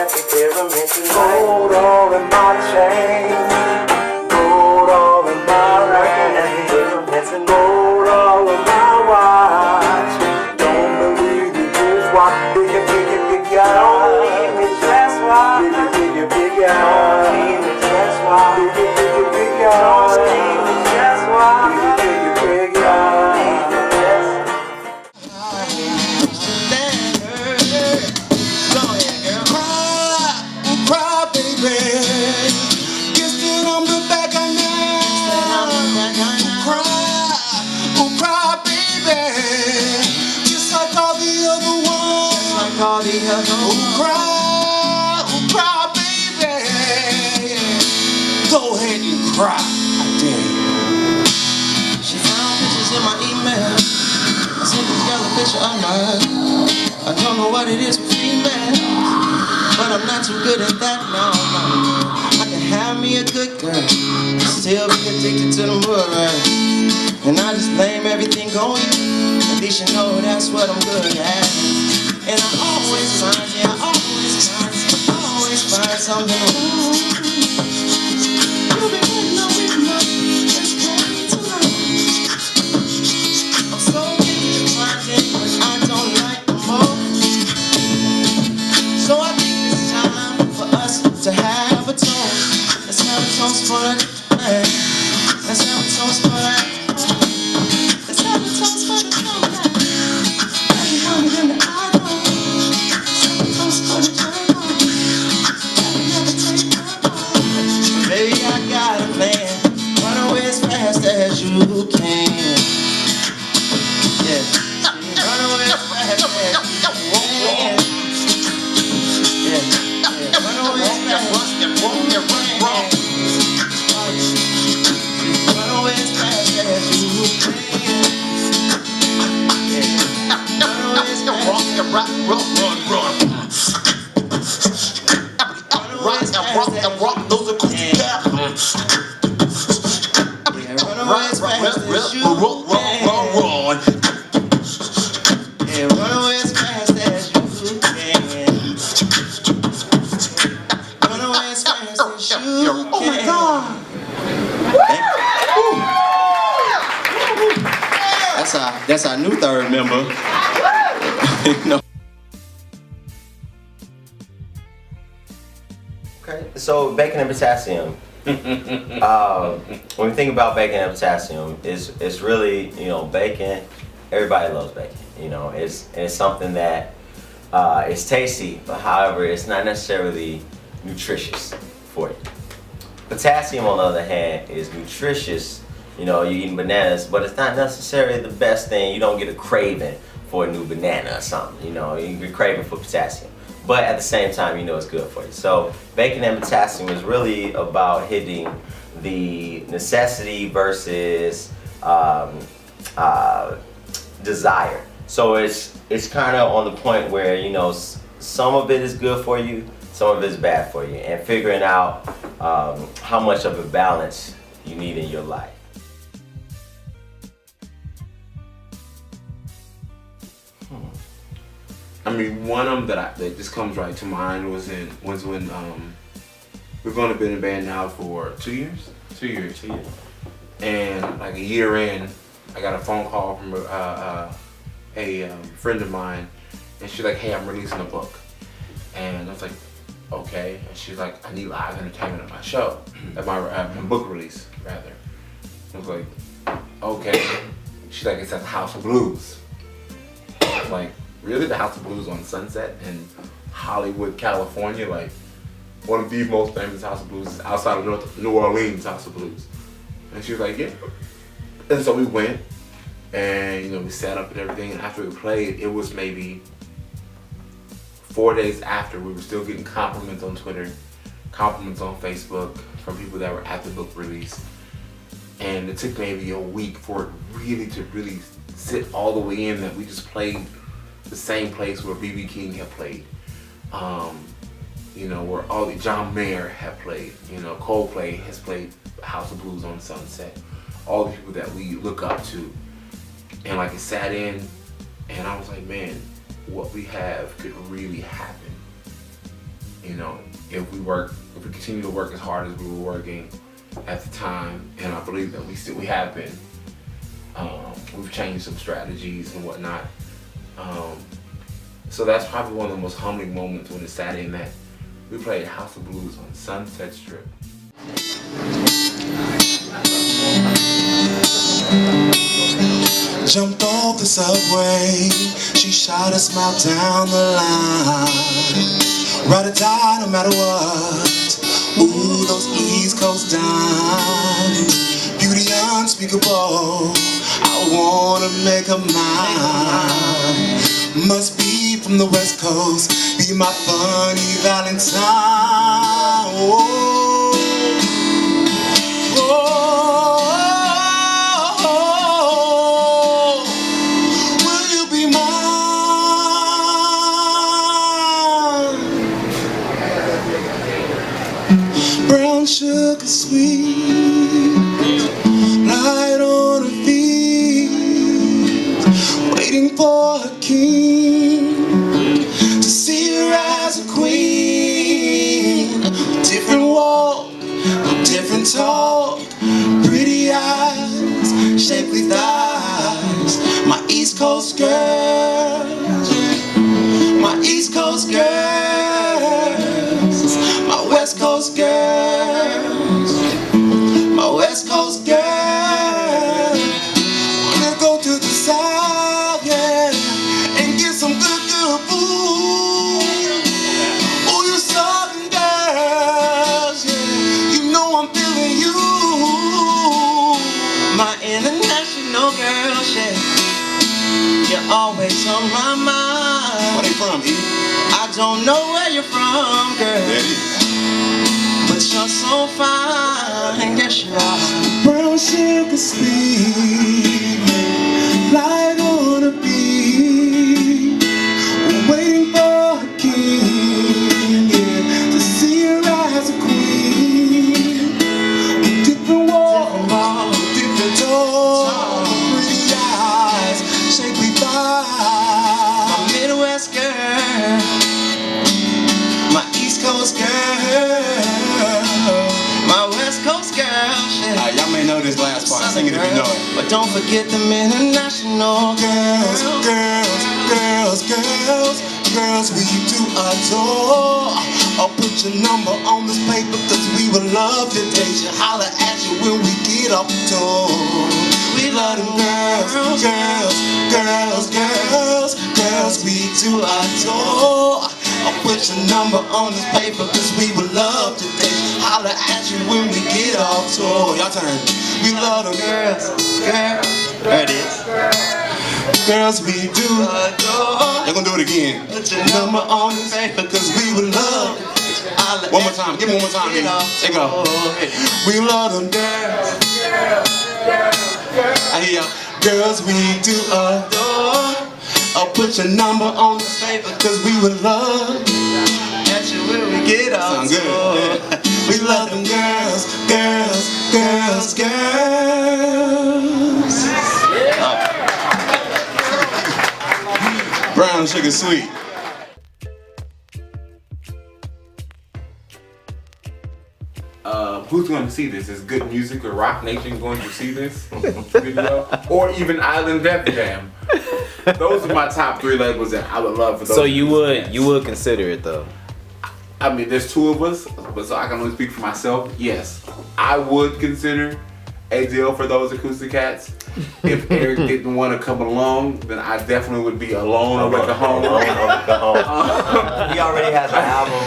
at the pyramid tonight. Gold all in my chain, gold all in my ring, and gold all in my watch. Don't believe it, just watch. Bigger, bigger, bigger. Don't leave me just watch. Bigger, bigger, bigger. Don't leave me just watch. Bigger, bigger, bigger. Don't leave me just watch. Bigger, bigger, bigger. Go ahead and cry, I dare you. She found pictures in my email. I sent this girl a picture of my I don't know what it is with females, but I'm not too good at that, no. I can have me a good girl, still be addicted to the mud, right? And I just blame everything on you. At least you know that's what I'm good at. And I always find, yeah, I always find something wrong. To have a toast, let's have a toast for the night. Let's have a toast for that. Let's have a toast for the night. Everybody in the aisle. Let's have a toast for the journey. Never take my mind. Baby, I got a plan. Run away as fast as you can. Yeah. Run away as fast as you can. Yeah. Run away as fast as you can. Run away as fast as you can. Run away as fast as you can. Rock those acoustic kats. Run away as fast as you can. Yeah, run away as fast as you can. Run away as fast as you can. Oh my God! That's our new third member. No. Okay, so bacon and potassium. When we think about bacon and potassium, it's really, you know, bacon. Everybody loves bacon. You know, it's something that it's tasty, but however, it's not necessarily nutritious for you. Potassium, on the other hand, is nutritious. You know, you're eating bananas, but it's not necessarily the best thing. You don't get a craving for a new banana or something. You know, you get a craving for potassium. But at the same time, you know it's good for you. So bacon and potassium is really about hitting the necessity versus desire. So it's kind of on the point where, you know, some of it is good for you, some of it is bad for you, and figuring out how much of a balance you need in your life. I mean, one of them that just comes right to mind was when we've only been in a band now for 2 years. 2 years. And like a year in, I got a phone call from a friend of mine, and she's like, "Hey, I'm releasing a book." And I was like, "Okay." And she's like, "I need live entertainment at my show, at my book release, rather." I was like, "Okay." She's like, "It's at the House of Blues." I was like, "Really? The House of Blues on Sunset in Hollywood, California? Like, one of the most famous House of Blues is outside of New Orleans House of Blues." And she was like, "Yeah." And so we went, and you know, we sat up and everything, and after we played, it was maybe 4 days after, we were still getting compliments on Twitter, compliments on Facebook from people that were at the book release. And it took maybe a week for it really sit all the way in that we just played the same place where B.B. King had played. You know, where all the John Mayer had played. You know, Coldplay has played House of Blues on Sunset. All the people that we look up to. And like, it sat in, and I was like, man, what we have could really happen. you know, if we continue to work as hard as we were working at the time, and I believe that we have been. We've changed some strategies and whatnot. So that's probably one of the most humbling moments when it's Saturday night. We played House of Blues on Sunset Strip. Jumped off the subway, she shot a smile down the line. Ride or die no matter what. Ooh, those East Coast dimes. Beauty unspeakable, I wanna make her mine. Must be from the West Coast, be my funny Valentine. Oh, oh, will you be mine? Brown sugar sweet, light on her feet, waiting for her king to see her as a queen. Different walk, different talk, pretty eyes, shapely thighs. My East Coast girls, my East Coast girls, my West Coast girls, my West Coast girls. Wanna go to the South, yeah, and get some good, good food. Oh, you Southern girls, yeah, you know I'm feeling you. My international girls, yeah, you're always on my mind. Where they from, E? I don't know where you're from, girl. There it is. But you're so fine, yes you are. Brown sugar sweet, light on a beat, waiting for a king, yeah, to see her as a queen. Different walk, different talk, pretty eyes, shapely thighs. My Midwest girl, my East Coast girl, my West Coast girl. Y'all may know this last part. Sing it if you know it. But don't forget them international girls, girls, girls, girls, girls we do adore. I'll put your number on this paper, cause we would love to date you. Holler at you when we get off the tour. We love them girls, girls, girls, girls, girls we do adore. I'll put your number on this paper, cause we would love to date you. Holler at you when we get off tour. Y'all turn. We love them girls, girls. There it is. Girls we do adore. Y'all gonna do it again. Put your number on this paper, cause we would love to date you. One more time. Give me one more time. There you go. We love them girls. I hear y'all. Girls we do adore. I'll put your number on the paper, cause we would love at you when we get off. Sound good. We love them girls, girls, girls, girls. Brown sugar sweet. Who's going to see this? Is Good Music or Rock Nation going to see this video? Or even Island Def Jam? Those are my top 3 labels that I would love for those. So you would consider it though? I mean, there's 2 of us, but so I can only speak for myself. Yes, I would consider a deal for Those Acoustic Kats. If Eric didn't want to come along, then I definitely would be alone over Cajon. He already has an album,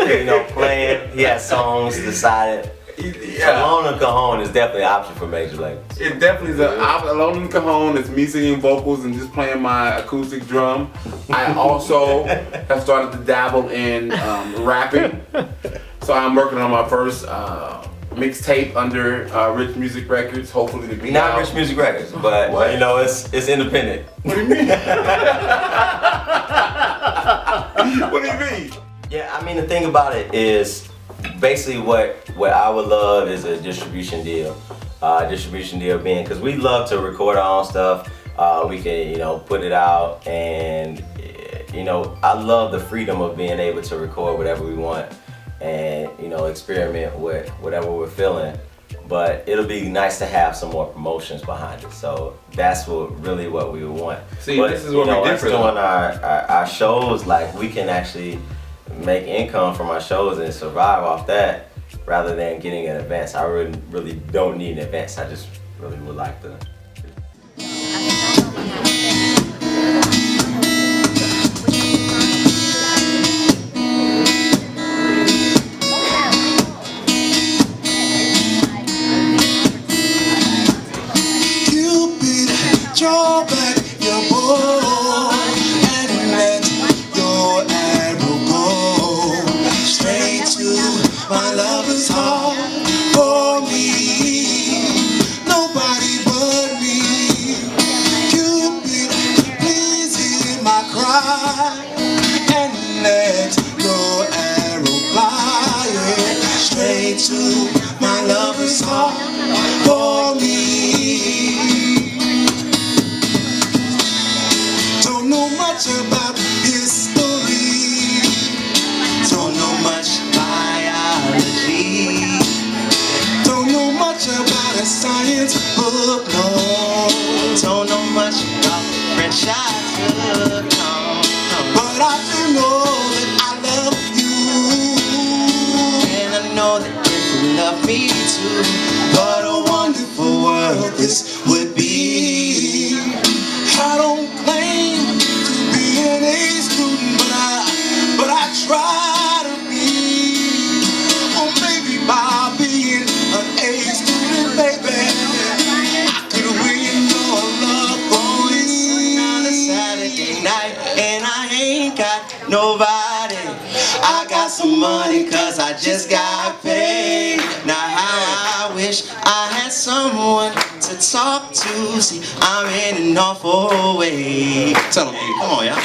you know, playing. He has songs decided. Yeah. Alone and Cajon is definitely an option for major labels. It definitely is. Alone in Cajon is me singing vocals and just playing my acoustic drum. I also have started to dabble in rapping. So I'm working on my first mixtape under Rich Music Records, hopefully to be Not out. Rich Music Records, but What? you know, it's independent. What do you mean? What do you mean? Yeah, I mean, the thing about it is basically what I would love is a distribution deal. Distribution deal being, because we love to record our own stuff. We can, you know, put it out and you know, I love the freedom of being able to record whatever we want and, you know, experiment with whatever we're feeling. But it'll be nice to have some more promotions behind it. So that's what we want. See, but, this is what you know, we us different. doing our shows, like we can actually make income from our shows and survive off that rather than getting an advance. I really don't need an advance. I just really would like to. Draw back your bow and let your arrow go straight to my lover's heart. For me, nobody but me. Cupid, please hear my cry and let your arrow fly straight to my lover's heart. For me. Don't know much about history, don't know much biology, don't know much about a science book, no, don't know much about French I took, no. But I do know that I love you, and I know that you love me too. What a wonderful world this would be. I don't claim to be an A student, but I try to be. Or maybe by being an A student, baby, I could win your love going on a Saturday night. And I ain't got nobody. I got some money cause I just got paid. Now how I wish I had someone to talk to. See, I'm in an awful way. Tell them, come on, y'all.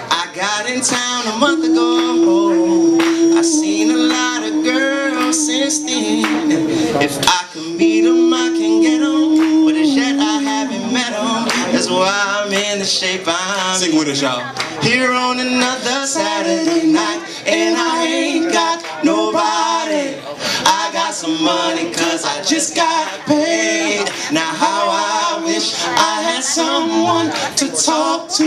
I got in town a month ago. I seen a lot of girls since then. If I can meet them, I can get them. But as yet I haven't met them. That's why I'm in the shape I'm in. Sing with us, y'all. Here on another Saturday night, and I ain't got nobody. I got some money cause I just got paid. Now how I wish I had someone to talk to.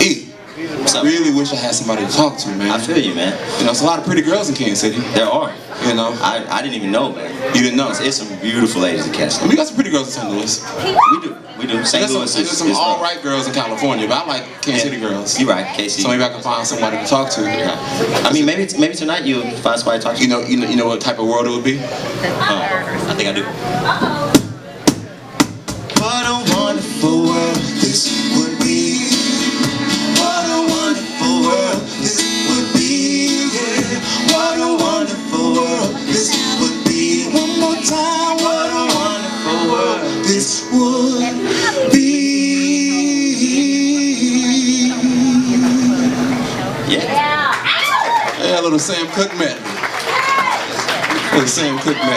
E, I really wish I had somebody to talk to, man. I feel you, man. You know, there's a lot of pretty girls in Kansas City. There are. You know, I didn't even know, man. You didn't know? It's some beautiful ladies in Kansas. We got some pretty girls in St. Louis. We do. St. Louis There's some all-right girls in California, but I like Kansas City girls. You're right, KC. So maybe I can find somebody to talk to. Yeah. I mean, maybe tonight you'll find somebody to talk to. You know what type of world it would be? I think I do. What a wonderful world this would be. What a wonderful world this would be. Yeah. What a wonderful world this would be. One more time. What a wonderful world this would be. Yeah, a little Sam Cooke medley. A little Sam Cooke medley.